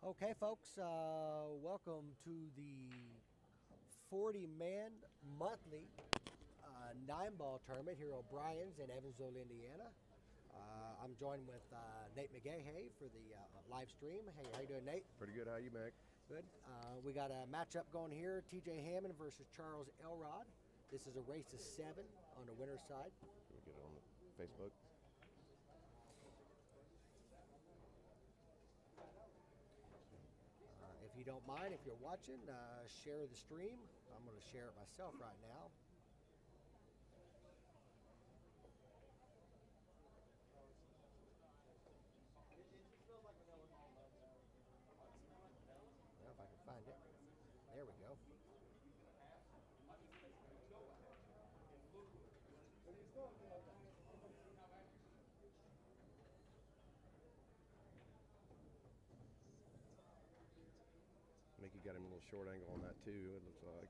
Okay, folks, welcome to the 40-man monthly 9-ball tournament here at O'Brien's in Evansville, Indiana. I'm joined with Nate McGahey for the live stream. Hey, how you doing, Nate? Pretty good. How you, Mac? Good. We got a matchup going here, TJ Hammond versus Charles Elrod. This is a race to 7 on the winner's side. Can we get it on Facebook? If you don't mind, if you're watching, share the stream. I'm going to share it myself right now. Well, if I can find it. There we go. Mickey got him a little short angle on that too. It looks like.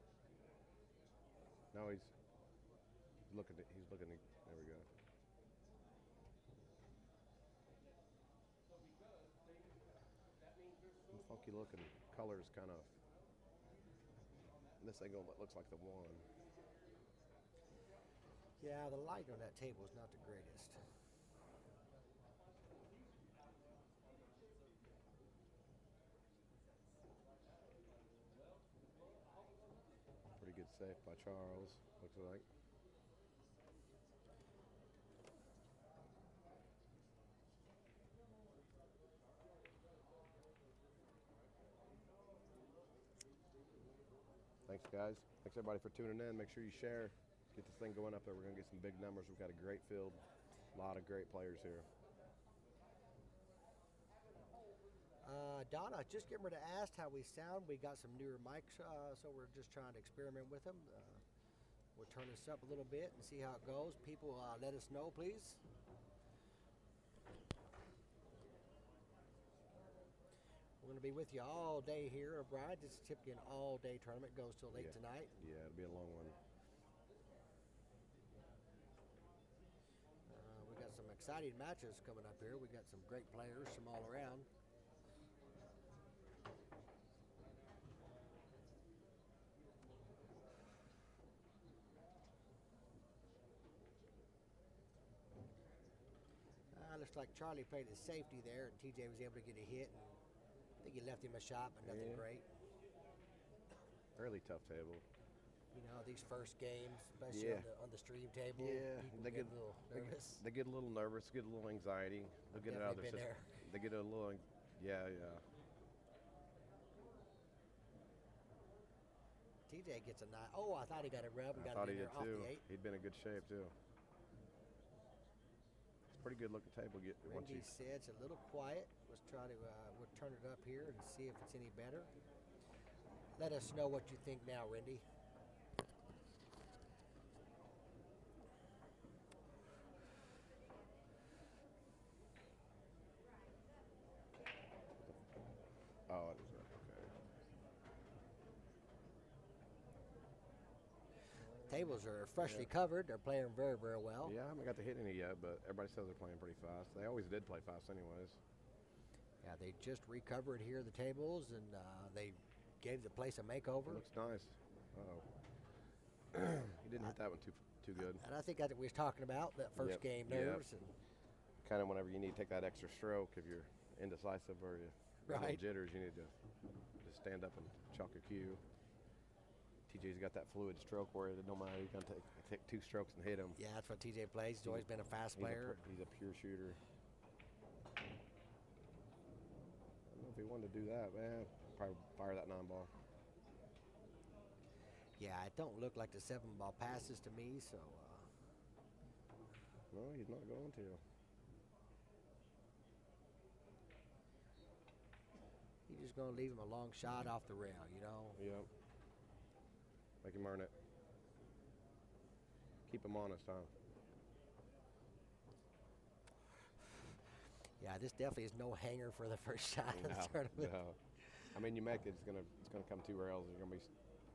No, he's looking. He's looking. There we go. Some funky looking colors, kind of. This angle looks like the one. Yeah, the light on that table is not the greatest. Pretty good save by Charles. Looks like. Thanks, guys. Thanks, everybody, for tuning in. Make sure you share. Get this thing going up there. We're going to get some big numbers. We've got a great field. A lot of great players here. Donna, just getting ready to ask how we sound. We got some newer mics, so we're just trying to experiment with them. We'll turn this up a little bit and see how it goes. People, let us know, please. We're going to be with you all day here, O'Brien. This is typically an all-day tournament. Goes till late tonight. Yeah, it'll be a long one. We got some exciting matches coming up here. We got some great players from all around. Looks like Charlie played his safety there, and TJ was able to get a hit. And I think he left him a shot, but nothing great. Fairly tough table. You know, these first games, especially on the stream table, people get a little nervous. They get a little nervous, get a little anxiety. They'll get it out of their system. They get a little, yeah. TJ gets a 9. Oh, I thought he got a rub and I got thought it he in did there off too. the 8. He'd been in good shape too. It's a pretty good looking table. Randy said it's a little quiet. Let's try to we'll turn it up here and see if it's any better. Let us know what you think now, Randy. Oh, it is okay. Tables are freshly covered. They're playing very, very well. Yeah, I haven't got to hit any yet, but everybody says they're playing pretty fast. They always did play fast anyways. Yeah, they just recovered here the tables, and they gave the place a makeover. It looks nice. Uh-oh. He didn't hit that one too good. And I think that's what we was talking about, that first game nerves. And kind of whenever you need to take that extra stroke, if you're indecisive or you little jitters, you need to just stand up and chalk a cue. TJ's got that fluid stroke where it don't matter. He's going to take 2 strokes and hit him. Yeah, that's what TJ plays. He's always been a fast player. He's a pure shooter. I don't know if he wanted to do that, man. Probably fire that 9-ball. Yeah, it don't look like the 7-ball passes to me, so. No, he's not going to. He's just going to leave him a long shot off the rail, you know? Yep. Make him earn it. Keep him honest, huh? Yeah, this definitely is no hanger for the first shot of the tournament. No. I mean, you make it, it's gonna come 2 rails. You're gonna be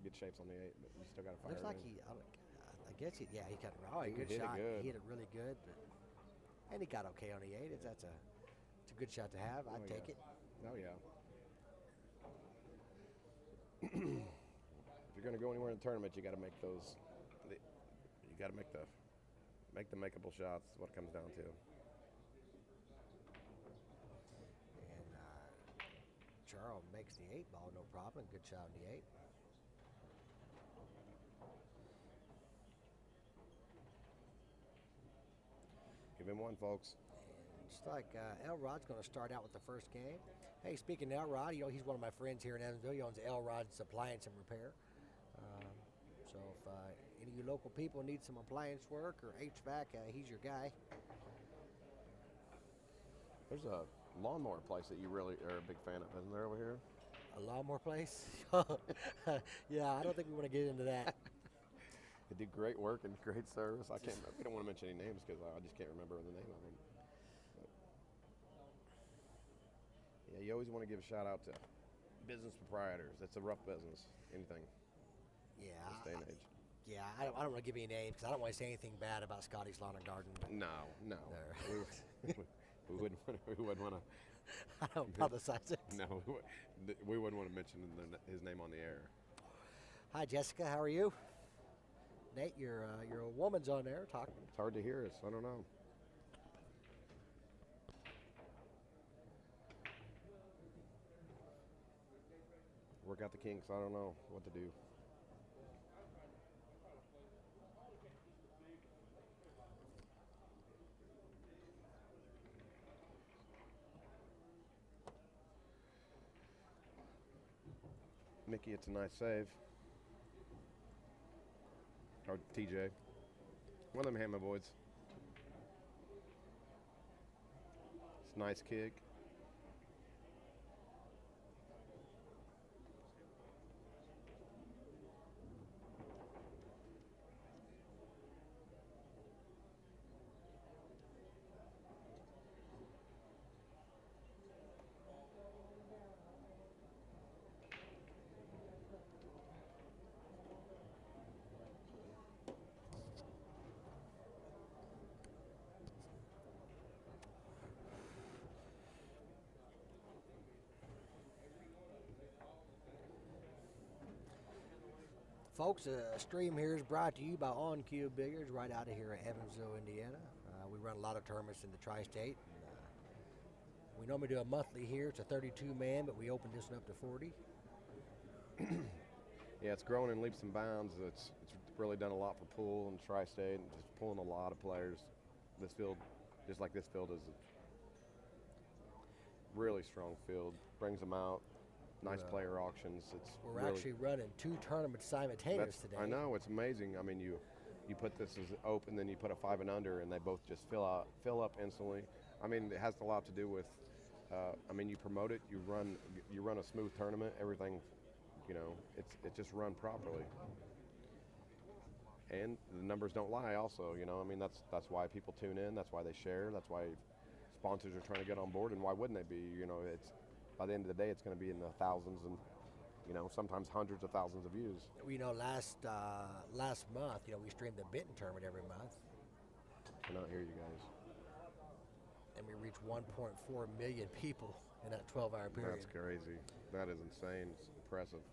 good shapes on the 8, but you still got to fire. Looks like I guess he got a good shot. He hit it really good, and he got okay on the 8. It's a good shot to have. I'd take it. Oh yeah. going to go anywhere in the tournament, you got to make those. You got to make the makeable shots. Is what it comes down to. And Charles makes the 8 ball, no problem. Good shot on the 8. Give him one, folks. And just like Elrod's going to start out with the first game. Hey, speaking of Elrod, you know, he's one of my friends here in Evansville. He owns Elrod's Appliance and Repair. So if any of you local people need some appliance work or HVAC, he's your guy. There's a lawnmower place that you really are a big fan of, isn't there, over here? A lawnmower place? Yeah, I don't think we want to get into that. They do great work and great service. I can't. We don't want to mention any names because I just can't remember the name of them. But yeah, you always want to give a shout out to business proprietors. It's a rough business. Anything. Yeah. This day and age. Yeah, I don't want to give you any names because I don't want to say anything bad about Scotty's Lawn and Garden. No. We wouldn't want to. I don't publicize it. No, we wouldn't want to mention his name on the air. Hi, Jessica. How are you? Nate, your woman's on there talking. It's hard to hear us. I don't know. Work out the kinks. I don't know what to do. Mickey, it's a nice save. Or TJ. One of them Hammond boys. It's a nice kick. Folks, the stream here is brought to you by On Cue Billiards right out of here at Evansville, Indiana. We run a lot of tournaments in the tri-state. We normally do a monthly here. It's a 32-man, but we opened this one up to 40. Yeah, it's growing in leaps and bounds. It's really done a lot for pool and tri-state and just pulling a lot of players. This field, just like this field, is a really strong field. Brings them out. Nice player auctions. We're really actually running 2 tournaments simultaneous today. I know, it's amazing. I mean, you put this as open, then you put a 5 and under, and they both just fill up instantly. I mean, it has a lot to do with. I mean, you promote it, you run a smooth tournament. Everything, you know, it just run properly. And the numbers don't lie. Also, you know, I mean, that's why people tune in. That's why they share. That's why sponsors are trying to get on board. And why wouldn't they be? You know, it's. By the end of the day, it's going to be in the thousands and, you know, sometimes hundreds of thousands of views. You know, last month, you know, we streamed the Benton tournament every month. I cannot hear you guys. And we reached 1.4 million people in that 12-hour period. That's crazy. That is insane. It's impressive.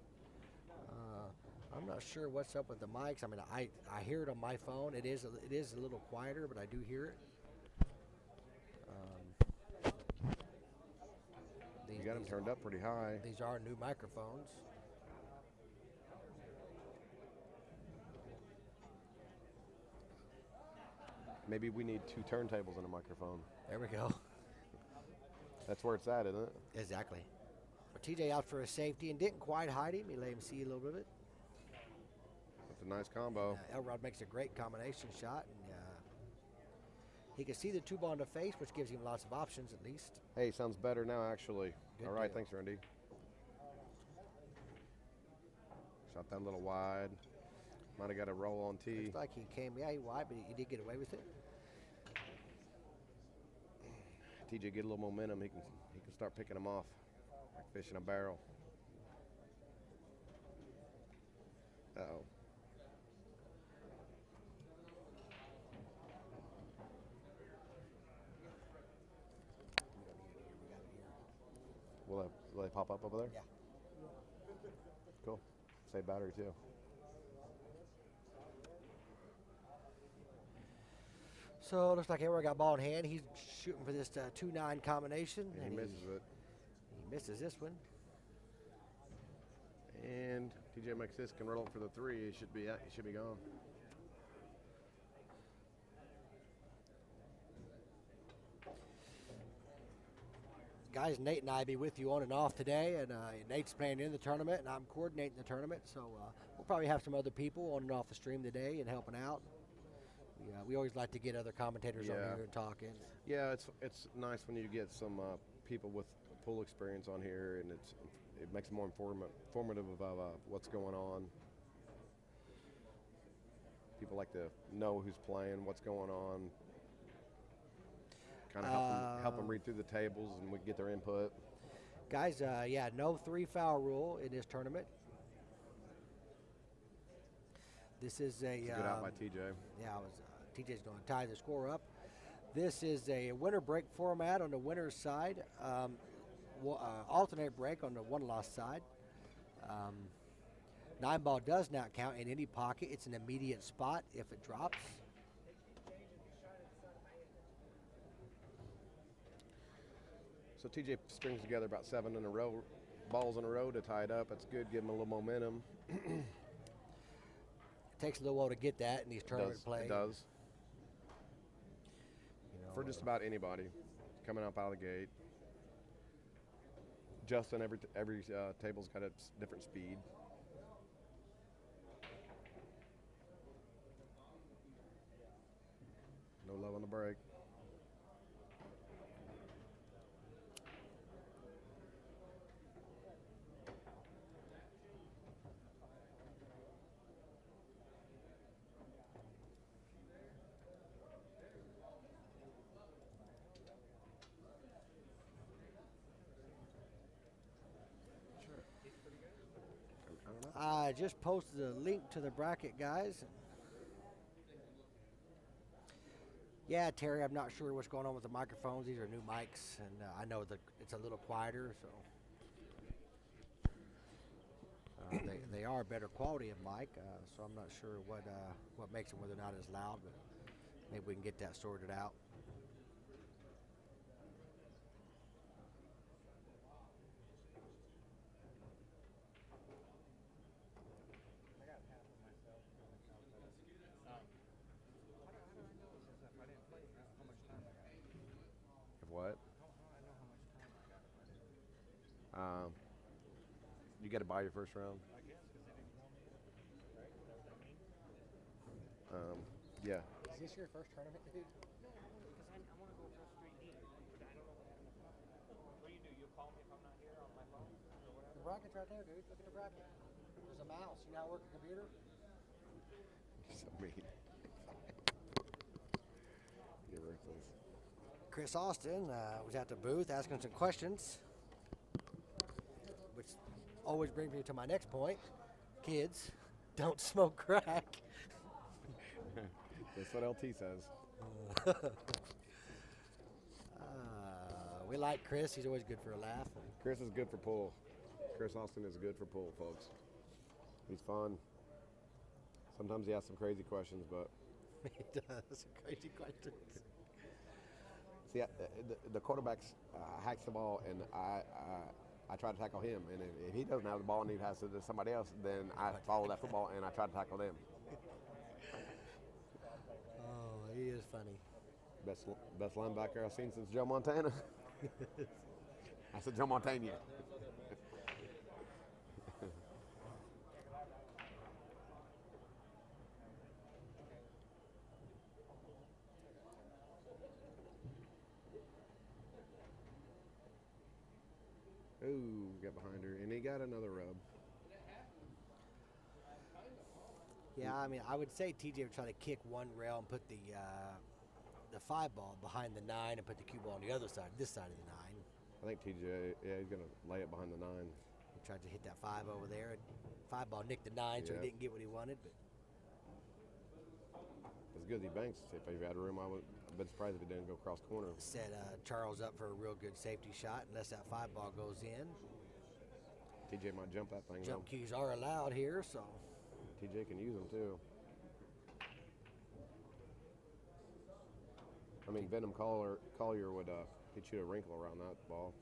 I'm not sure what's up with the mics. I mean, I hear it on my phone. It is a little quieter, but I do hear it. You got them turned up pretty high. These are new microphones. Maybe we need 2 turntables and a microphone. There we go. That's where it's at, isn't it? Exactly. But TJ out for a safety and didn't quite hide him. He let him see a little bit of it. That's a nice combo. Elrod makes a great combination shot. And he can see the 2 ball in the face, which gives him lots of options at least. Hey, sounds better now, actually. Good All right, deal. thanks, Randy. Shot that a little wide. Might have got a roll on tee. Looks like he came, he wide, but he did get away with it. TJ get a little momentum, he can start picking them off like fish in a barrel. Uh-oh. Will they pop up over there? Yeah. Cool. save battery too. So it looks like Elrod got ball in hand. He's shooting for this 2-9 combination. And he misses it. He misses this one. And TJ makes this, can roll it for the 3. It should be gone. Guys, Nate and I be with you on and off today, and Nate's playing in the tournament, and I'm coordinating the tournament, so we'll probably have some other people on and off the stream today and helping out. We always like to get other commentators on here and talking. Yeah, it's nice when you get some people with pool experience on here, and it makes it more informative of what's going on. People like to know who's playing, what's going on. Kind of help them read through the tables, and we get their input. Guys, no 3-foul rule in this tournament. This is a good out by TJ. Yeah, TJ's going to tie the score up. This is a winner break format on the winner's side. Alternate break on the one-loss side. 9-ball does not count in any pocket. It's an immediate spot if it drops. So TJ strings together about 7 in a row, balls in a row to tie it up. That's good. Give him a little momentum. It takes a little while to get that in these tournament play. It does. For just about anybody coming up out of the gate. Justin, every table's got a different speed. No love on the break. I just posted a link to the bracket, guys. Yeah, Terry, I'm not sure what's going on with the microphones. These are new mics, and I know that it's a little quieter, so they are better quality of mic. So I'm not sure what makes them whether or not it's loud, but maybe we can get that sorted out. What? You got to buy your first round. Yeah. Is this your first tournament, dude? No, because I want to go across the street and eat, but I don't know what I'm gonna. What do? You'll call me if I'm not here on my phone or whatever. The bracket's right there, dude. Look at the bracket. There's a mouse. You know how to work a computer? So mean. You're worthless. Chris Austin was at the booth asking some questions, which always brings me to my next point. Kids, don't smoke crack. That's what LT says. We like Chris. He's always good for a laugh. Chris is good for pool. Chris Austin is good for pool, folks. He's fun. Sometimes he asks some crazy questions, but... He does. Crazy questions. See, the quarterback hacks the ball, and I try to tackle him. And if he doesn't have the ball and he has to do somebody else, then I follow that football and I try to tackle them. Oh, he is funny. Best linebacker I've seen since Joe Montana. I said Joe Montana. Ooh, got behind her, and he got another rub. Yeah, I mean, I would say TJ would try to kick one rail and put the 5 ball behind the 9 and put the cue ball on the other side, this side of the 9. I think TJ, yeah, he's going to lay it behind the 9. He tried to hit that 5 over there, and 5 ball nicked the 9, so he didn't get what he wanted. But as good as he banks, if he had room, I've been surprised if he didn't go cross corner. Set Charles up for a real good safety shot, unless that 5 ball goes in. TJ might jump that thing. Jump cues are allowed here, so. TJ can use them too. I mean, Venom Collier would he'd shoot a wrinkle around that ball.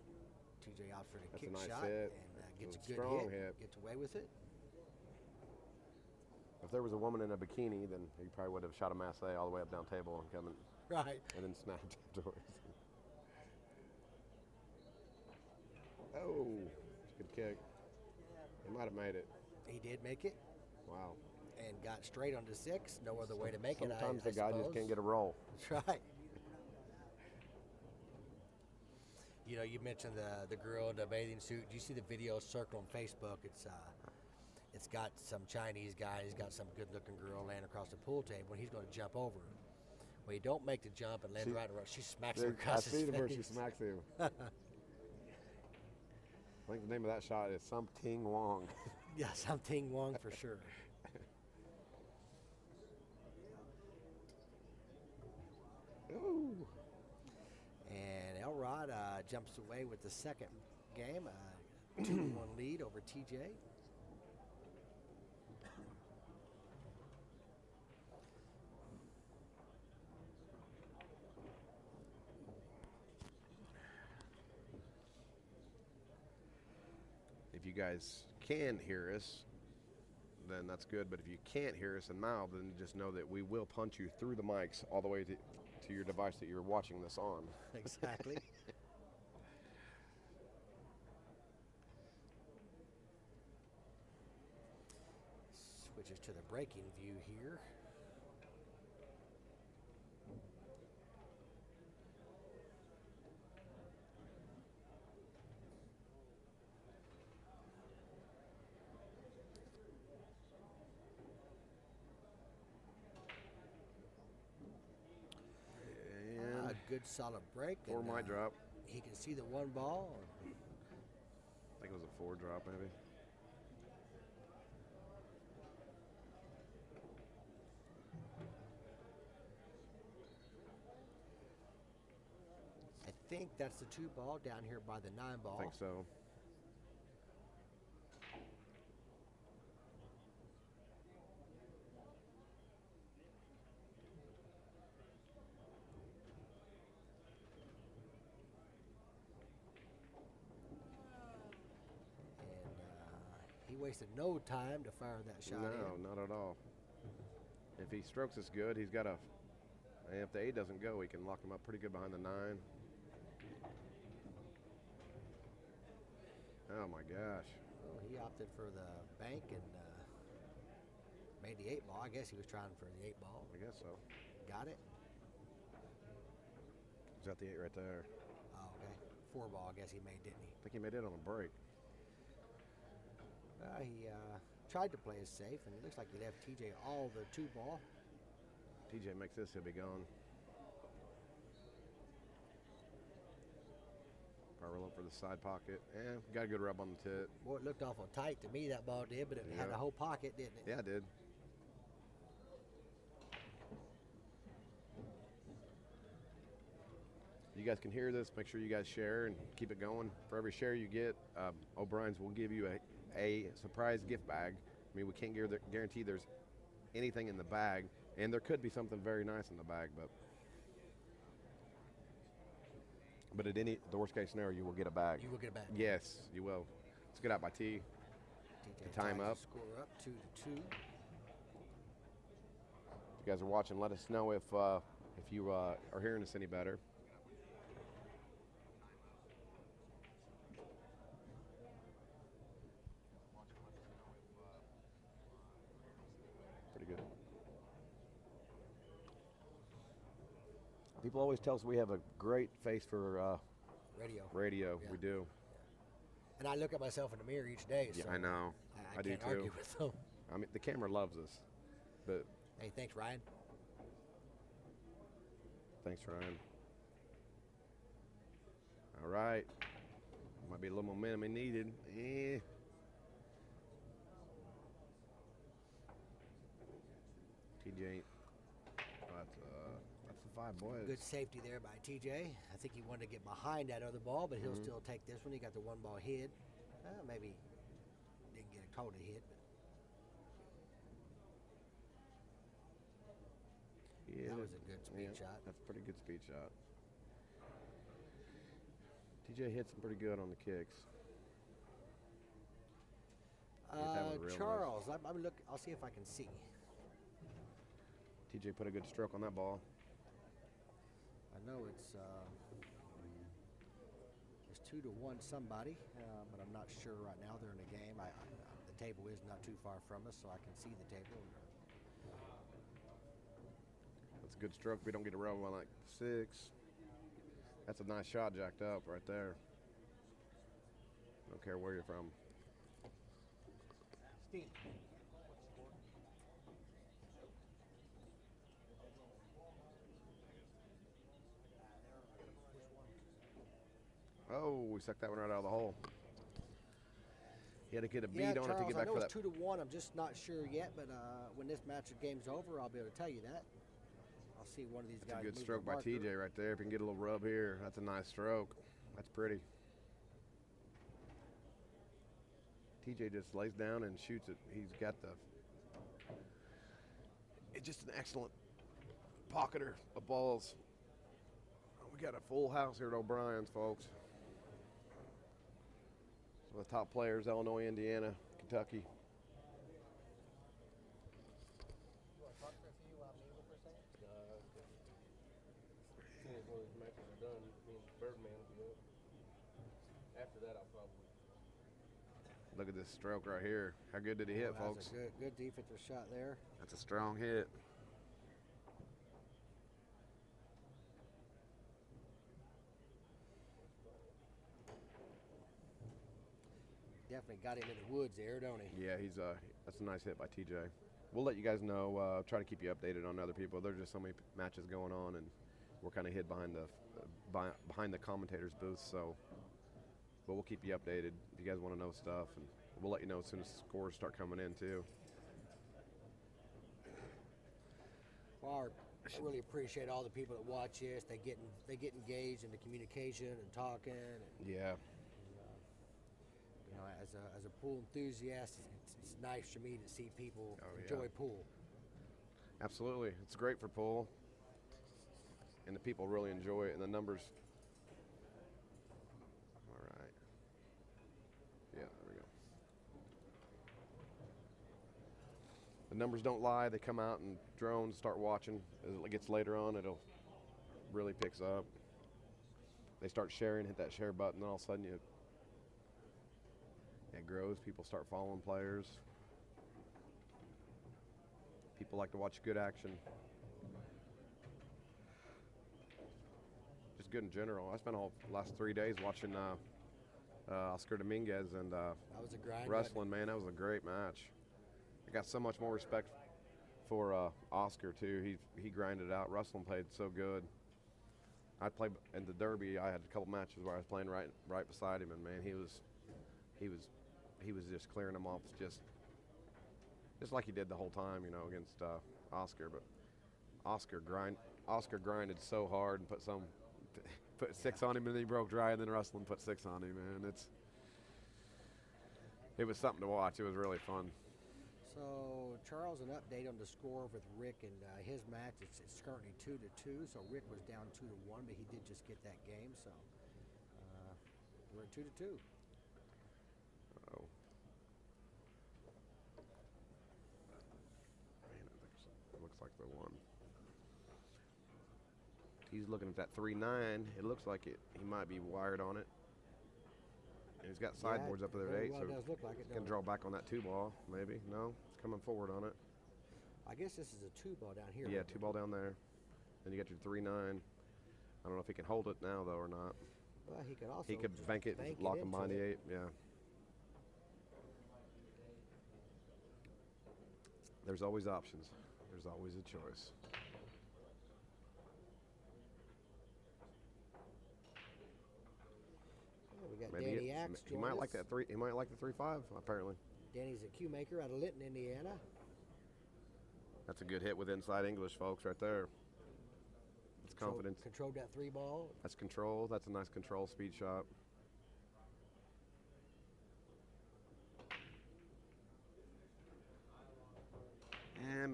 TJ opts for the That's kick a nice shot hit. and gets a good Strong hit. Gets away with it. If there was a woman in a bikini, then he probably would have shot a masse all the way up down table and come in, Right. and then snapped afterwards. Oh, good kick. He might have made it. He did make it. Wow. And got straight onto 6. No other way to make it. Sometimes the I guy just suppose. can't get a roll. That's right. You know, you mentioned the girl in the bathing suit. Do you see the video circle on Facebook? It's got some Chinese guy. He's got some good-looking girl laying across the pool table, and he's going to jump over her. Well, he don't make the jump and land right around. She smacks him across his face. I see where she smacks him. I think the name of that shot is Something Wong. Yeah, Something Wong for sure. Ooh. And Elrod jumps away with the second game, 2-1 lead over TJ. If you guys can hear us, then that's good. But if you can't hear us in mouth, then just know that we will punch you through the mics all the way to your device that you're watching this on. Exactly. Switches to the breaking view here. Good solid break. 4 might drop. He can see the one ball. I think it was a 4 drop maybe. I think that's the 2 ball down here by the 9 ball. I think so. He wasted no time to fire that shot. No, not at all. If he strokes us good, he's got a. And if the 8 doesn't go, he can lock him up pretty good behind the 9. Oh my gosh. Well, he opted for the bank and made the 8 ball. I guess he was trying for the 8 ball. I guess so. Got it. He's got the 8 right there. Oh, okay. 4 ball, I guess he made, didn't he? I think he made it on a break. He tried to play it safe, and it looks like he left TJ all the 2 ball. TJ makes this, he'll be gone. Power up for the side pocket. Got a good rub on the tit. Boy, it looked awful tight to me, that ball did, but it had a whole pocket, didn't it? Yeah, it did. You guys can hear this. Make sure you guys share and keep it going. For every share you get, O'Brien's will give you a surprise gift bag. I mean, we can't guarantee there's anything in the bag, and there could be something very nice in the bag, but at the worst case scenario, you will get a bag. You will get a bag. Yes, you will. Let's get out by T. TJ The time ties up. the score up 2-2. If you guys are watching, let us know if you are hearing us any better. Pretty good. People always tell us we have a great face for radio. Yeah. We do. And I look at myself in the mirror each day. Yeah, So I know. I do can't too. argue with them. I mean, the camera loves us, but Hey, thanks, Ryan. thanks, Ryan. All right. Might be a little momentum needed. TJ, that's the 5, boys. Good safety there by TJ. I think he wanted to get behind that other ball, but he'll still take this one. He got the 1 ball hid. Maybe totally hit. Yeah, That was a good speed shot. That's a pretty good speed shot. TJ hits him pretty good on the kicks. That was real Charles, I'll see if I can see. TJ put a good stroke on that ball. I know it's 2-1 somebody, but I'm not sure right now. They're in a game. The table is not too far from us, so I can see the table. That's a good stroke. We don't get a row on like 6. That's a nice shot jacked up right there. Don't care where you're from. Steve. Oh, we sucked that one right out of the hole. He had to get a beat on Charles, it to get back I know for that. it's 2-1. I'm just not sure yet, but when this match of game's over, I'll be able to tell you that. I'll see one of these guys. That's a good move stroke the by marker. TJ right there. If you can get a little rub here, that's a nice stroke. That's pretty. TJ just lays down and shoots it. He's got it's just an excellent pocketer of balls. We got a full house here at O'Brien's, folks. Some of the top players: Illinois, Indiana, Kentucky. Look at this stroke right here. How good did he hit, folks? That's a good defensive shot there. That's a strong hit. Definitely got him in the woods there, don't he? Yeah, that's a nice hit by TJ. We'll let you guys know. Try to keep you updated on other people. There's just so many matches going on, and we're kind of hid behind the commentators' booth. So, but we'll keep you updated if you guys want to know stuff, and we'll let you know as soon as scores start coming in too. Well, I really appreciate all the people that watch this. They get engaged in the communication and talking. And, Yeah. you know, as a pool enthusiast, it's nice for me to see people enjoy pool. Absolutely, it's great for pool, and the people really enjoy it, and the numbers. All right. Yeah, there we go. The numbers don't lie. They come out and drones start watching. As it gets later on, it'll really picks up. They start sharing, hit that share button, and all of a sudden it grows. People start following players. People like to watch good action. Just good in general. I spent all last 3 days watching Oscar Dominguez and That was a grind. wrestling. Man, that was a great match. I got so much more respect for Oscar too. He grinded out. Wrestling played so good. I played in the Derby. I had a couple matches where I was playing right beside him, and man, he was just clearing them off just like he did the whole time, you know, against Oscar. But Oscar grinded so hard and put 6 on him, and then he broke dry, and then wrestling put 6 on him, man. It was something to watch. It was really fun. So, Charles, an update on the score with Rick and his match. It's currently 2-2. So Rick was down 2-1, but he did just get that game. So we're at 2-2. Oh. Man, looks like the one. He's looking at that 3-9. It looks like he might be wired on it. And he's got sideboards up there at 8, well, so it does look like it, can don't draw back on that 2-ball, maybe. No, it's coming forward on it. I guess this is a 2-ball down here. Yeah, 2-ball down there. Then you got your 3-9. I don't know if he can hold it now, though, or not. Well, he could also He could just bank it and lock him behind the 8, yeah. There's always options. There's always a choice. We got Maybe Danny Axe he might like that 3. He might like the 3-5. Apparently, Danny's a cue maker out of Linton, Indiana. that's a good hit with inside English, folks, right there. That's confidence. Controlled that 3-ball. That's control. That's a nice control speed shot.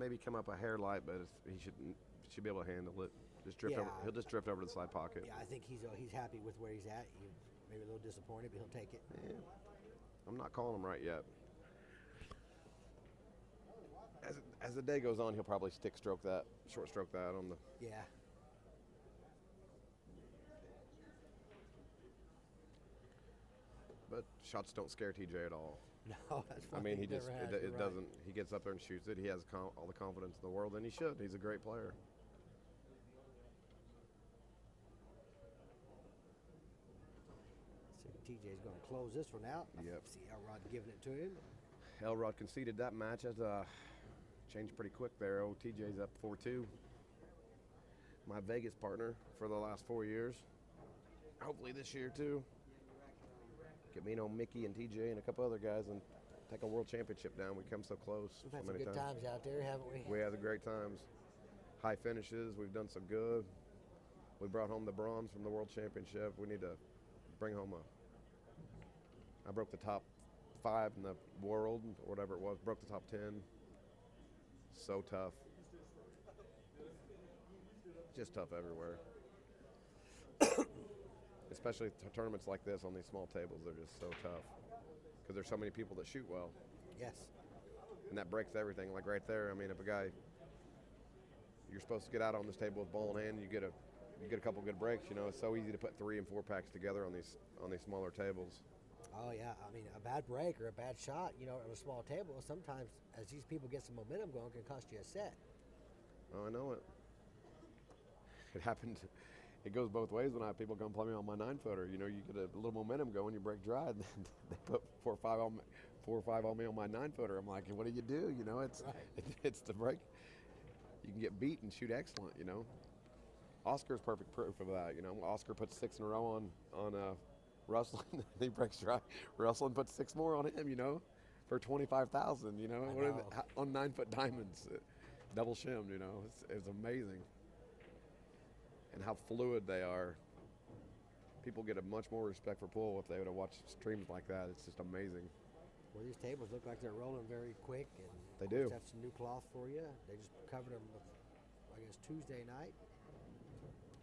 maybe come up a hair light, but he should be able to handle it. Just drift over. He'll just drift over to the side pocket. Yeah, I think he's happy with where he's at. Maybe a little disappointed, but he'll take it. Yeah. I'm not calling him right yet. As the day goes on, he'll probably short stroke that on the. Yeah. But shots don't scare TJ at all. No, that's I mean, it doesn't. He gets up there and shoots it. He has all the confidence in the world, and he should. He's a great player. So TJ's going to close this one out. Yep. See Elrod giving it to him. Elrod conceded that match. Has changed pretty quick there. Oh, TJ's up 4-2. My Vegas partner for the last 4 years. Hopefully this year too. Get me, Mickey and TJ and a couple other guys and take a world championship down. We come so close. We've had some good times out there, haven't we? We had the great times. High finishes. We've done some good. We brought home the bronze from the world championship. We need to bring home I broke the top 5 in the world, or whatever it was. Broke the top 10. So tough. Just tough everywhere. Especially tournaments like this on these small tables, they're just so tough because there's so many people that shoot well. Yes. And that breaks everything. Like right there, I mean, if a guy, you're supposed to get out on this table with ball in hand, you get a couple good breaks. You know, it's so easy to put 3 and 4 packs together on these smaller tables. Oh yeah, I mean, a bad break or a bad shot, on a small table, sometimes as these people get some momentum going, can cost you a set. Oh, I know it. It happened. It goes both ways when I have people come play me on my 9-footer. You get a little momentum going, you break dry, and they put 4 or 5 on me on my 9-footer. I'm like, what do you do? It's the break. You can get beat and shoot excellent. Oscar's perfect proof of that. Oscar puts 6 in a row on Russell, and he breaks dry. Russell puts 6 more on him. For 25,000. On 9-foot diamonds, double shimmed. It's amazing. And how fluid they are. People get a much more respect for pool if they would have watched streams like that. It's just amazing. Well, these tables look like they're rolling very quick, and they do have some new cloth for you. They just covered them with, I guess, Tuesday night.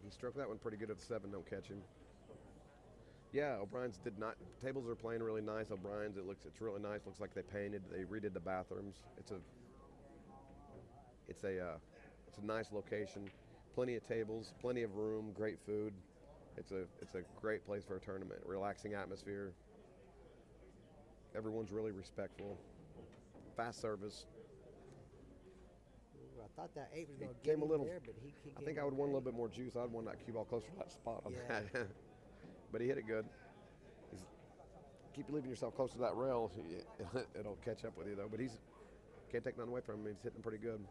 He stroked that one pretty good at the 7. Don't catch him. Yeah, O'Brien's did not. Tables are playing really nice. O'Brien's, it's really nice. Looks like they redid the bathrooms. It's a nice location. Plenty of tables, plenty of room, great food. It's a great place for a tournament. Relaxing atmosphere. Everyone's really respectful. Fast service. Ooh, I thought that 8 was going to get him there, but he I think I would want a little bit more juice. I'd want that cue ball closer to that spot on that. But he hit it good. Keep leaving yourself close to that rail. It'll catch up with you though. But can't take nothing away from him. He's hitting pretty good.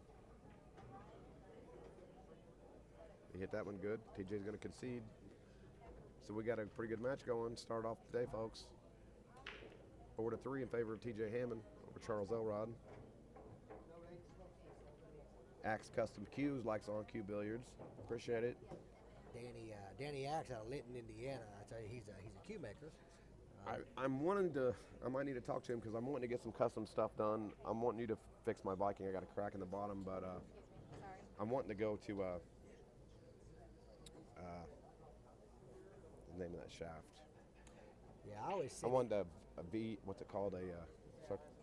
He hit that one good. TJ's going to concede. So we got a pretty good match going. Start off today, folks. 4-3 in favor of TJ Hammond over Charles Elrod. Axe Custom Cues likes on cue billiards. Appreciate it. Danny Axe out of Linton, Indiana. I tell you, he's a cue maker. I might need to talk to him because I'm wanting to get some custom stuff done. I'm wanting you to fix my Viking. I got a crack in the bottom, but I'm wanting to go to the name of that shaft. Yeah, I always say. I want a V. What's it called?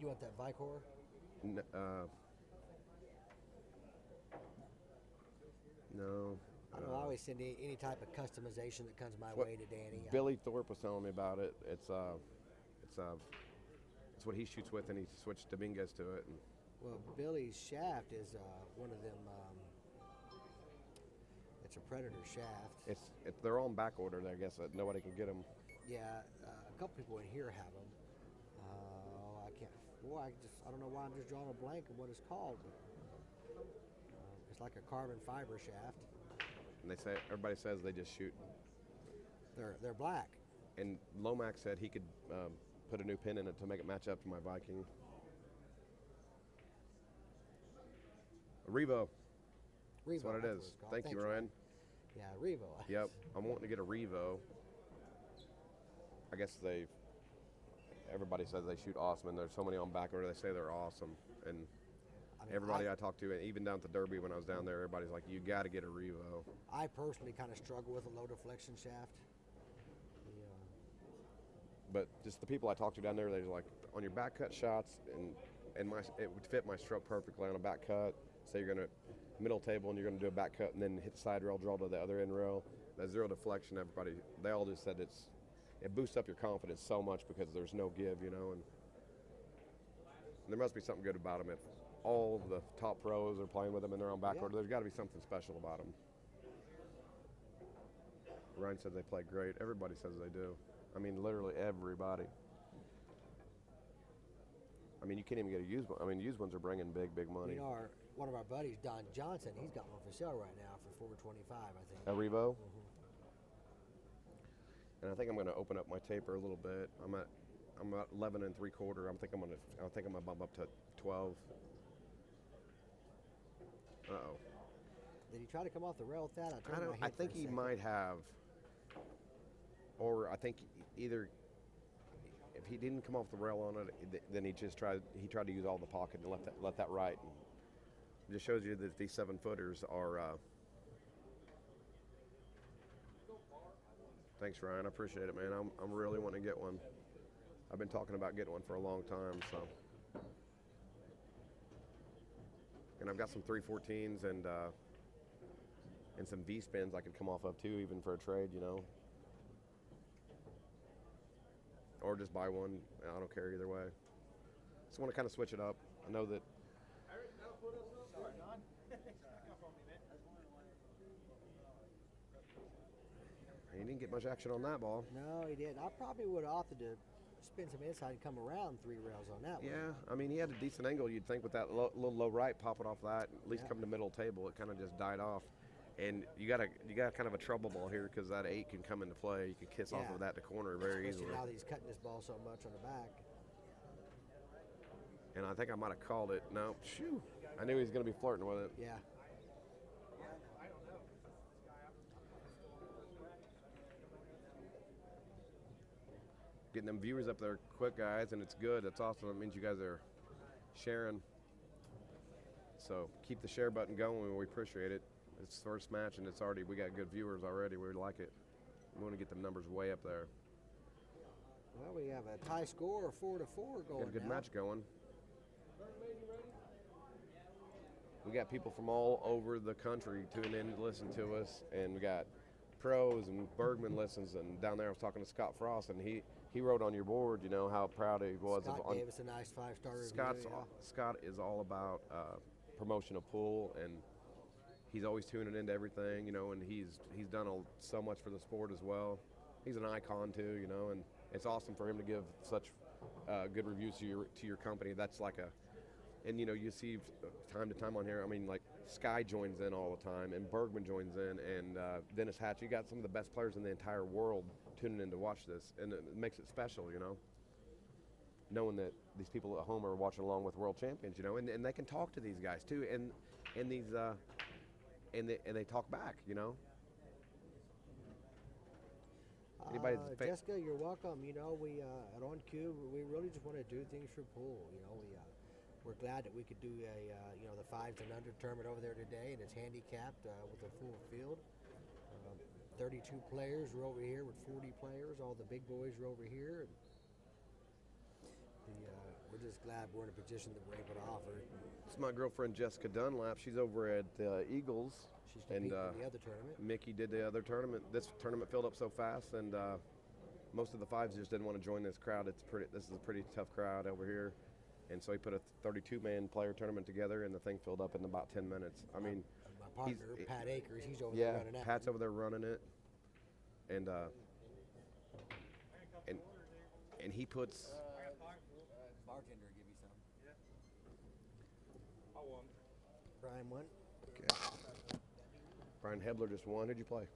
You want that Vicor? No. I always send any type of customization that comes my way to Danny. Billy Thorpe was telling me about it. It's what he shoots with, and he switched Dominguez to it. Well, Billy's shaft is one of them. It's a Predator shaft. They're all in back order. I guess nobody can get them. Yeah, a couple people in here have them. I can't. Boy, I don't know why I'm just drawing a blank of what it's called. But, it's like a carbon fiber shaft. And everybody says they just shoot. They're black. And Lomax said he could put a new pin in it to make it match up to my Viking. Revo. That's what it is. Thank you, Ryan. Yeah, Revo. Yep, I'm wanting to get a Revo. I guess everybody says they shoot awesome, and there's so many on back order. They say they're awesome, and I mean, Everybody I talked to, even down at the Derby when I was down there, everybody's like, you got to get a Revo. I personally kind of struggle with a low deflection shaft. But just the people I talked to down there, they're like, on your back cut shots, and it would fit my stroke perfectly on a back cut. Say you're going to middle table and you're going to do a back cut and then hit the side rail, draw to the other end rail. That zero deflection, everybody, they all just said it boosts up your confidence so much because there's no give, you know, and there must be something good about them. If all the top pros are playing with them in their own back order, there's got to be something special about them. Ryan says they play great. Everybody says they do. I mean, literally everybody. I mean, you can't even get a used one. I mean, used ones are bringing big money. You know, one of our buddies, Don Johnson, he's got one for sale right now for $425, I think. A Revo? Mm-hmm. And I think I'm going to open up my taper a little bit. I'm at 11 3/4. I think I'm going to bump up to 12. Uh-oh. Did he try to come off the rail with that? I think he might have. Or I think either if he didn't come off the rail on it, then he tried to use all the pocket and let that right. And it just shows you that these 7-footers are. Thanks, Ryan. I appreciate it, man. I'm really wanting to get one. I've been talking about getting one for a long time, so. And I've got some 314s and some V spins I could come off of too, even for a trade, you know. Or just buy one. I don't care either way. Just want to kind of switch it up. I know that. He didn't get much action on that ball. No, he didn't. I probably would have opted to spin some inside and come around 3 rails on that one. Yeah, I mean, he had a decent angle. You'd think with that little low right popping off that, at least come to middle table, it kind of just died off. And you got kind of a trouble ball here because that 8 can come into play. You can kiss off of that to corner very easily. Now that he's cutting this ball so much on the back. And I think I might have called it. No, shoo. I knew he was going to be flirting with it. Yeah. Getting them viewers up there quick, guys, and it's good. That's awesome. It means you guys are sharing. So keep the share button going. We appreciate it. It's the first match, and we got good viewers already. We like it. We want to get the numbers way up there. Well, we have a tie score of 4-4 going. Got a good match going. We got people from all over the country tuning in to listen to us, and we got pros and Bergman listens. And down there, I was talking to Scott Frost, and he wrote on your board, you know, how proud he was. Scott gave us a nice 5-star review. Scott is all about promotion of pool, and he's always tuning into everything, you know, and he's done so much for the sport as well. He's an icon too, you know, and it's awesome for him to give such good reviews to your company. That's like and you know, you see time to time on here, I mean, like Sky joins in all the time, and Bergman joins in, and Dennis Hatch. You got some of the best players in the entire world tuning in to watch this, and it makes it special, you know, knowing that these people at home are watching along with world champions, you know, and they can talk to these guys too, and these and they talk back, you know. Jessica, you're welcome. You know, we at On Cue, we really just want to do things for pool. You know, we're glad that we could do the 5s and under tournament over there today, and it's handicapped with a full field. 32 players are over here with 40 players. All the big boys are over here. And we're just glad we're in a position that we're able to offer. It's my girlfriend Jessica Dunlap. She's over at Eagles. She's competing in the other tournament. Mickey did the other tournament. This tournament filled up so fast, and most of the 5s just didn't want to join this crowd. This is a pretty tough crowd over here. And so he put a 32-man player tournament together, and the thing filled up in about 10 minutes. I mean, my partner, Pat Akers, he's over there running it. Yeah, Pat's over there running it. And he puts... bartender give you some. Yeah. I won. Brian won. Okay. Brian Hebler just won. Who'd you play?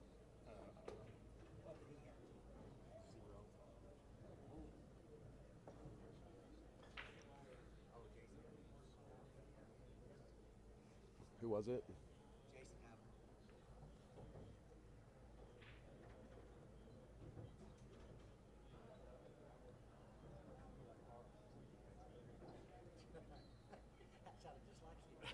Who was it? Jason Hammond. That sounded just like you.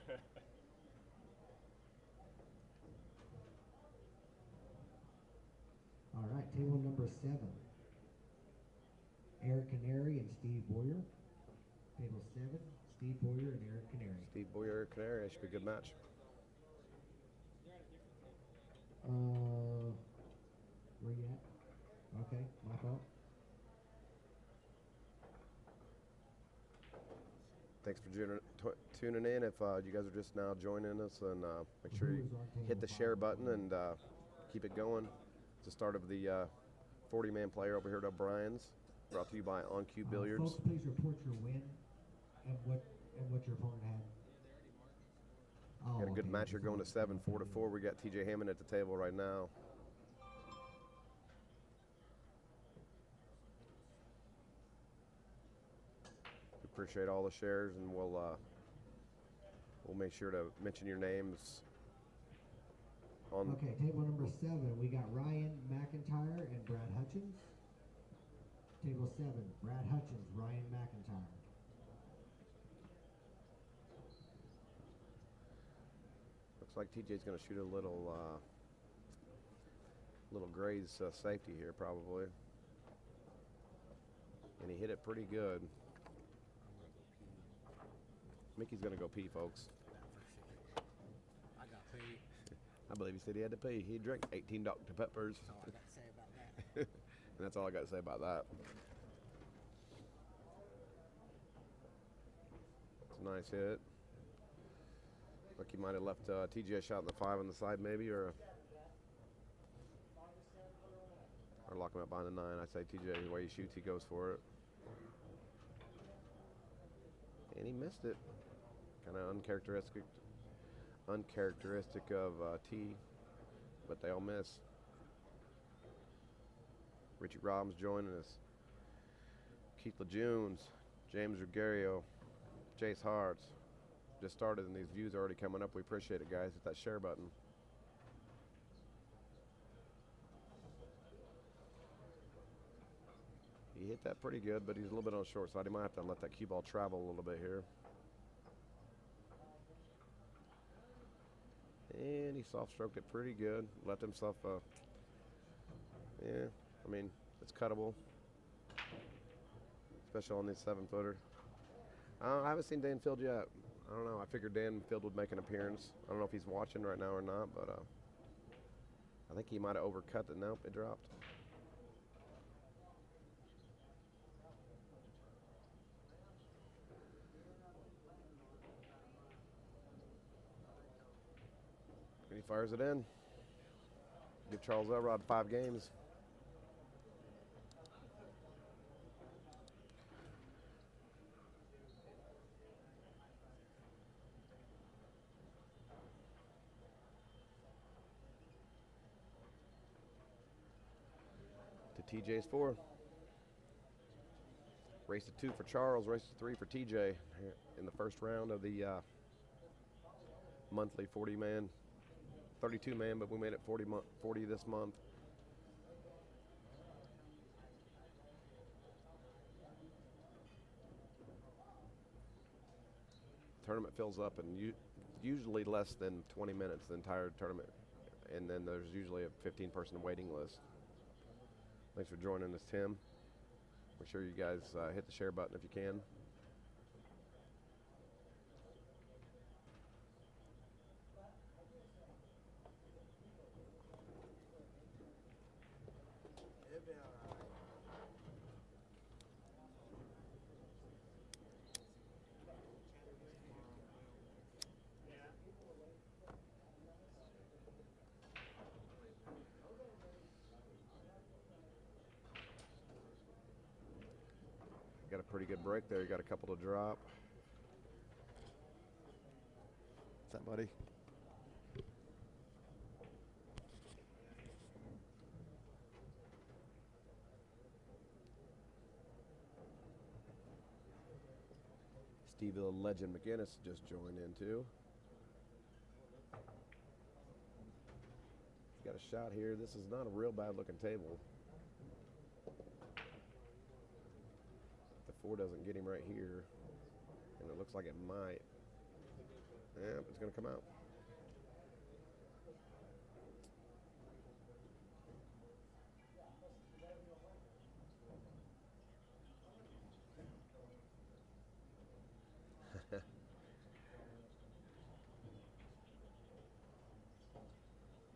table number 7. Eric Canary and Steve Boyer. Table 7, Steve Boyer and Eric Canary. Steve Boyer, Eric Canary. That should be a good match. Where you at? Okay, my fault. Thanks for tuning in. If you guys are just now joining us, and make sure you hit the share button and keep it going. It's the start of the 40-man player over here at O'Brien's, brought to you by On Cue Billiards. Folks, please report your win and what your opponent had. Oh, Got a good match here going to 7, 4-4. We got TJ Hammond at the table right now. We appreciate all the shares, and we'll make sure to mention your names on. Okay, table number 7, we got Ryan McIntyre and Brad Hutchins. Table 7, Brad Hutchins, Ryan McIntyre. Looks like TJ's going to shoot a little graze safety here probably, and he hit it pretty good. Mickey's going to go pee, folks. I got pee. I believe he said he had to pee. He drank 18 Dr. Peppers. That's all I got to say about that. And that's all I got to say about that. It's a nice hit. Look, he might have left TJ a shot in the 5 on the side maybe, or lock him up behind the 9. I say TJ, the way he shoots, he goes for it. And he missed it. Kind of uncharacteristic of T, but they all miss. Richie Robbins joining us. Keith LeJunes, James Ruggiero, Jace Harts. Just started and these views are already coming up. We appreciate it, guys. Hit that share button. He hit that pretty good, but he's a little bit on the short side. He might have to let that cue ball travel a little bit here. And he soft stroked it pretty good. Left himself yeah, I mean, it's cuttable, especially on this 7-footer. I haven't seen Dan Field yet. I don't know. I figured Dan Field would make an appearance. I don't know if he's watching right now or not, but I think he might have overcut it. Nope, it dropped. And he fires it in. Give Charles Elrod 5 games. To TJ's 4. Race to 2 for Charles, race to 3 for TJ in the first round of the monthly 40-man, 32-man, but we made it 40 this month. Tournament fills up in usually less than 20 minutes, the entire tournament, and then there's usually a 15-person waiting list. Thanks for joining us, Tim. Make sure you guys hit the share button if you can. Got a pretty good break there. You got a couple to drop. What's that, buddy? Steve the Legend McGinnis just joined in too. Got a shot here. This is not a real bad looking table. The 4 doesn't get him right here, and it looks like it might. Yeah, it's going to come out.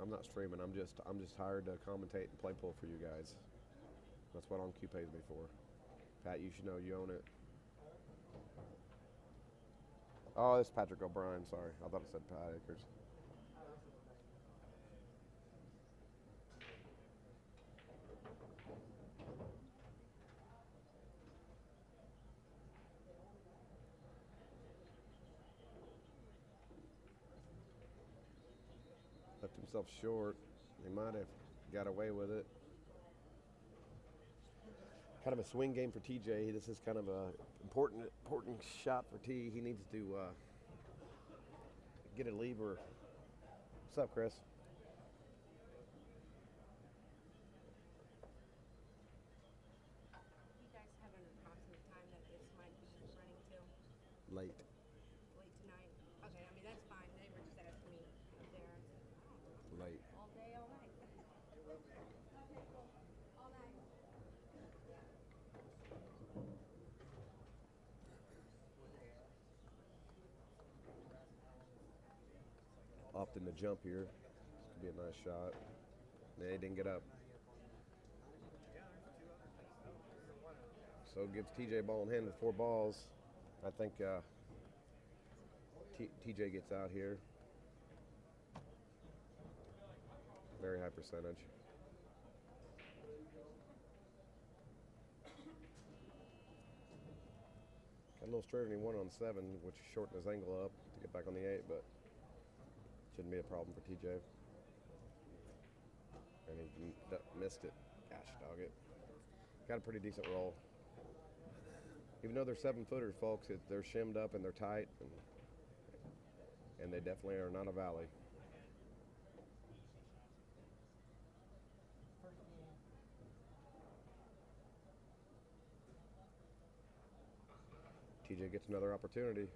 I'm not streaming. I'm just hired to commentate and play pool for you guys. That's what OnQ pays me for. Pat, you should know you own it. Oh, it's Patrick O'Brien. Sorry, I thought it said Pat Akers. Left himself short. He might have got away with it. Kind of a swing game for TJ. This is kind of a important shot for T. He needs to get a lever. What's up, Chris? Do you guys have an approximate time that this might be running till? Late. Late tonight? Okay, I mean, that's fine. They were just asking me up there. I said, oh, Late. all day, all night. All night. Opting to jump here. This could be a nice shot. Nah, he didn't get up. So gives TJ ball in hand with 4 balls. I think TJ gets out here. Very high percentage. Got a little straighter than he won on 7, which shortened his angle up to get back on the 8, but shouldn't be a problem for TJ. And he missed it. Gosh, dog it. Got a pretty decent roll. Even though they're 7-footers, folks, they're shimmed up and they're tight, and they definitely are not a valley. TJ gets another opportunity.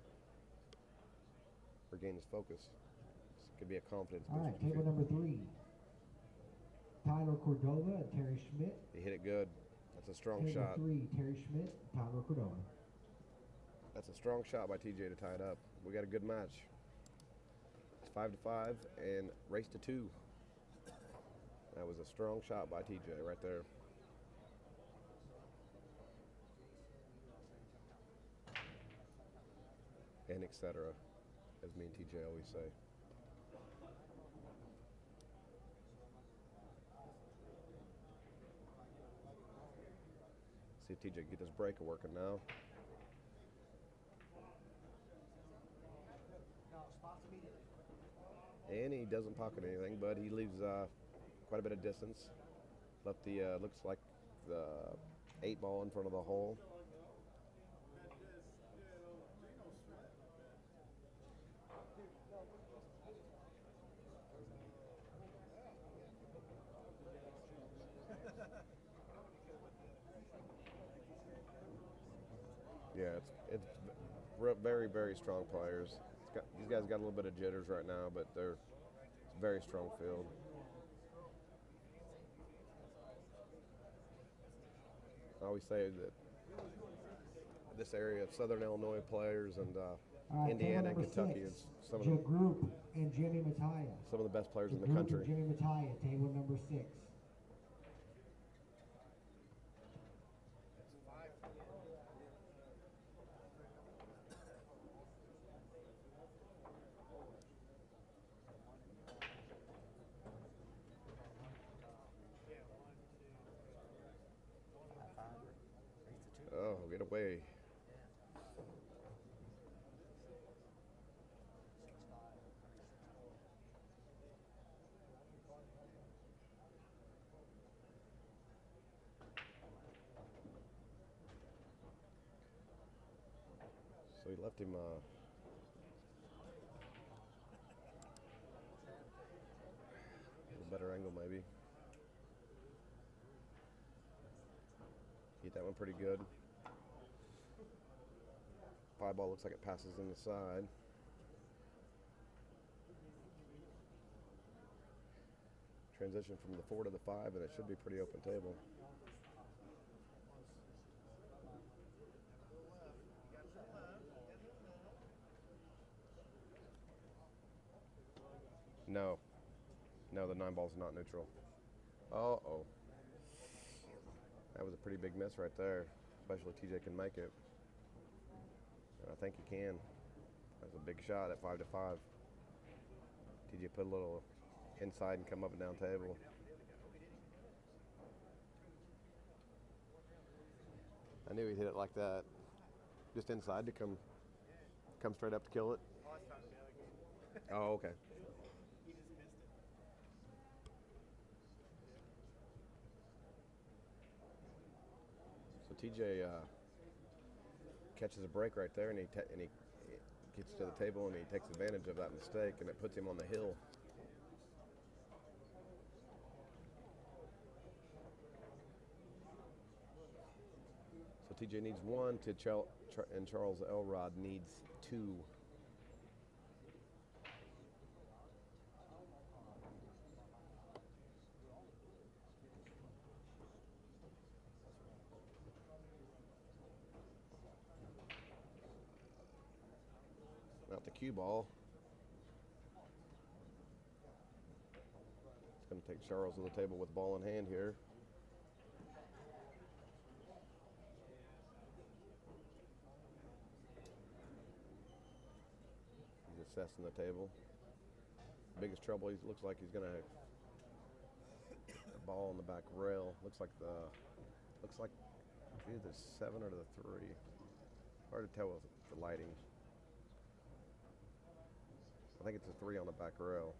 Regain his focus. This could be a confidence All booster. right, table number 3. Tyler Cordova and Terry Schmidt. He hit it good. That's a strong Table shot. 3, Terry Schmidt, Tyler Cordova. That's a strong shot by TJ to tie it up. We got a good match. It's 5-5 and race to 2. That was a strong shot by TJ right there. And etc., as me and TJ always say. See if TJ get his breaker working now. And he doesn't pocket anything, but he leaves quite a bit of distance. Left the, looks like the 8 ball in front of the hole. Yeah, it's very, very strong players. These guys got a little bit of jitters right now, but it's a very strong field. I always say that this area of Southern Illinois players and All right, Indiana and table number Kentucky 6, is some of the Group and Jimmy Mattia. some of the best players in the Group country. and Jimmy Mattia, table number 6. Oh, get away. So he left him a little better angle maybe. Hit that one pretty good. 5 ball looks like it passes in the side. Transition from the 4 to the 5, and it should be pretty open table. No. No, the 9-ball's not neutral. Uh-oh. That was a pretty big miss right there, especially TJ can make it. And I think he can. That's a big shot at 5-5. TJ put a little inside and come up and down table. I knew he'd hit it like that. Just inside to come straight up to kill it. Oh, okay. So TJ catches a break right there, and he gets to the table and he takes advantage of that mistake, and it puts him on the hill. So TJ needs 1 and Charles Elrod needs 2. Not the cue ball. It's going to take Charles to the table with ball in hand here. He's assessing the table. Biggest trouble, he looks like he's going to have the ball on the back rail. Looks like either the 7 or the 3. Hard to tell with the lighting. I think it's a 3 on the back rail.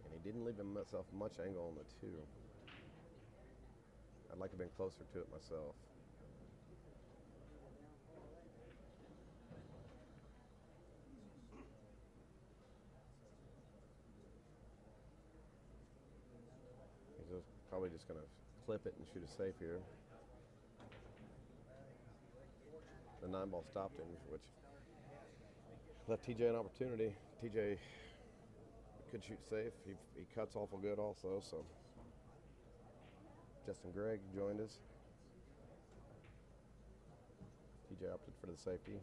And he didn't leave himself much angle on the 2. I'd like to have been closer to it myself. He's probably just going to clip it and shoot a safe here. The 9-ball stopped him, which left TJ an opportunity. TJ could shoot safe. He cuts awful good also, so Justin Gregg joined us. TJ opted for the safety.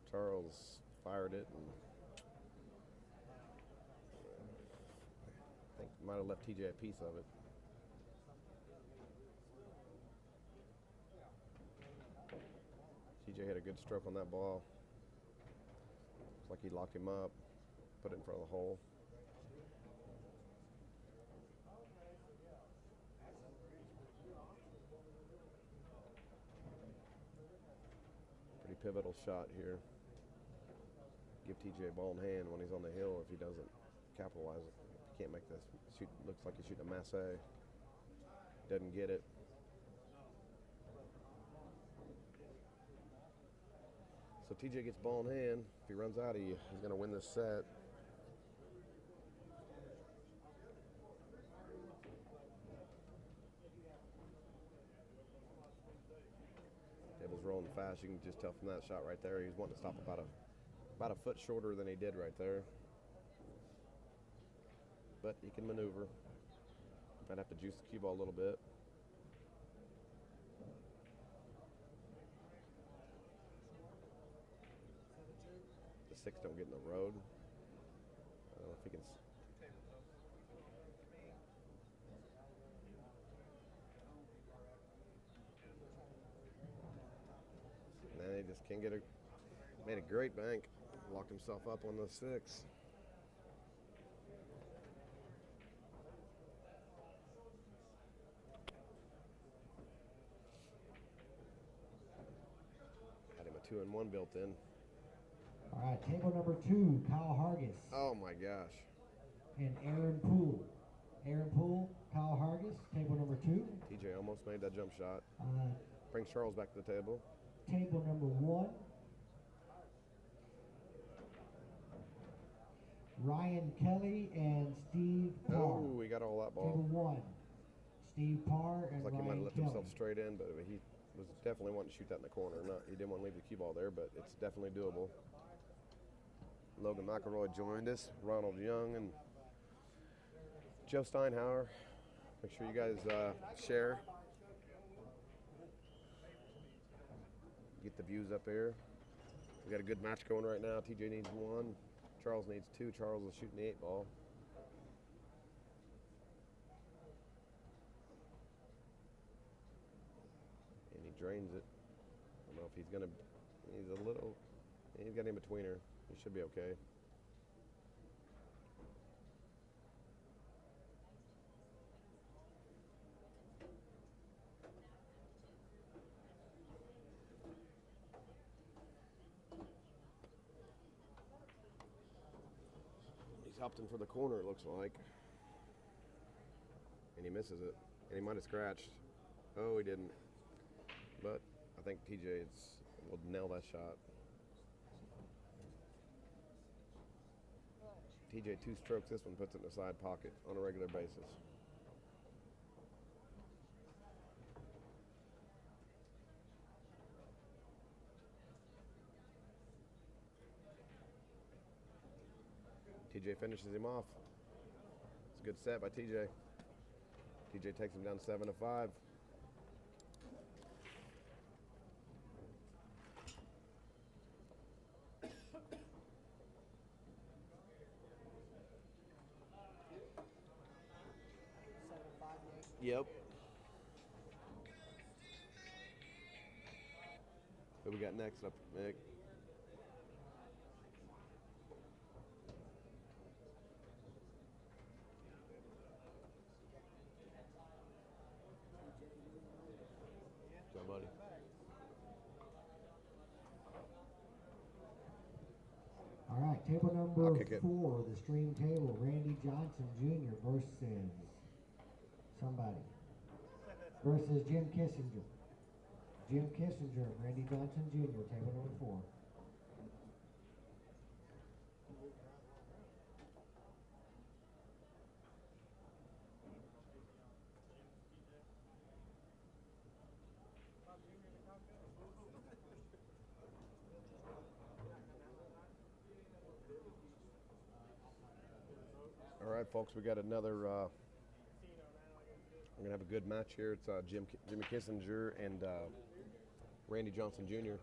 Charles fired it and I think might have left TJ a piece of it. TJ had a good stroke on that ball. Looks like he locked him up, put it in front of the hole. Pretty pivotal shot here. Give TJ a ball in hand when he's on the hill if he doesn't capitalize it. Can't make this shoot. Looks like he's shooting a masse. Doesn't get it. So TJ gets ball in hand. If he runs out, he's going to win this set. Table's rolling fast. You can just tell from that shot right there. He's wanting to stop about a foot shorter than he did right there. But he can maneuver. Might have to juice the cue ball a little bit. The 6 don't get in the road. I don't know if he can. Nah, he just can't get it. Made a great bank. Locked himself up on the 6. Had him a 2-and-1 built in. All right, table number 2, Kyle Hargis. Oh my gosh. And Aaron Poole. Aaron Poole, Kyle Hargis, table number 2. TJ almost made that jump shot. Brings Charles back to the table. Table number 1. Ryan Kelly and Steve Parr. Oh, we got all that ball. Table 1. Steve Parr and Looks like he might Ryan have left Kelly. himself straight in, but he was definitely wanting to shoot that in the corner. He didn't want to leave the cue ball there, but it's definitely doable. Logan McElroy joined us, Ronald Young, and Joe Steinhauer. Make sure you guys share. Get the views up there. We got a good match going right now. TJ needs 1. Charles needs 2. Charles is shooting the 8 ball. And he drains it. I don't know if he's gonna. He's a little. He's got in betweener. He should be okay. He's hopped in for the corner, it looks like. And he misses it. And he might have scratched. Oh, he didn't. But I think TJ will nail that shot. TJ 2 strokes this one, puts it in the side pocket on a regular basis. TJ finishes him off. It's a good set by TJ. TJ takes him down 7-5. Yep. Who we got next up, Mick? Somebody. All right, table I'll number kick it. 4, the stream table, Randy Johnson Jr. versus somebody. Versus Jim Kissinger. Jim Kissinger, Randy Johnson Jr., table number 4. All right, folks, we got another. We're gonna have a good match here. It's Jimmy Kissinger and Randy Johnson Jr.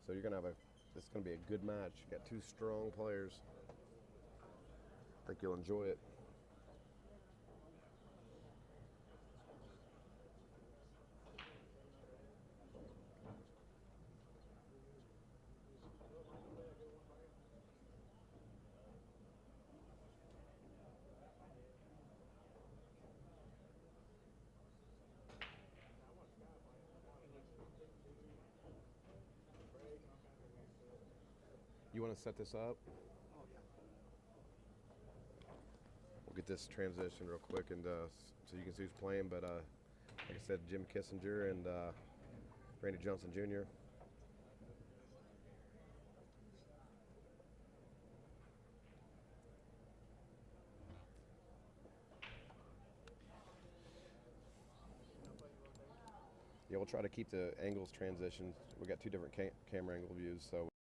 So you're gonna have This is gonna be a good match. You got 2 strong players. I think you'll enjoy it. You want to set this up? We'll get this transition real quick, and so you can see who's playing. But like I said, Jim Kissinger and Randy Johnson Jr. Yeah, we'll try to keep the angles transitions. We got 2 different camera angle views, so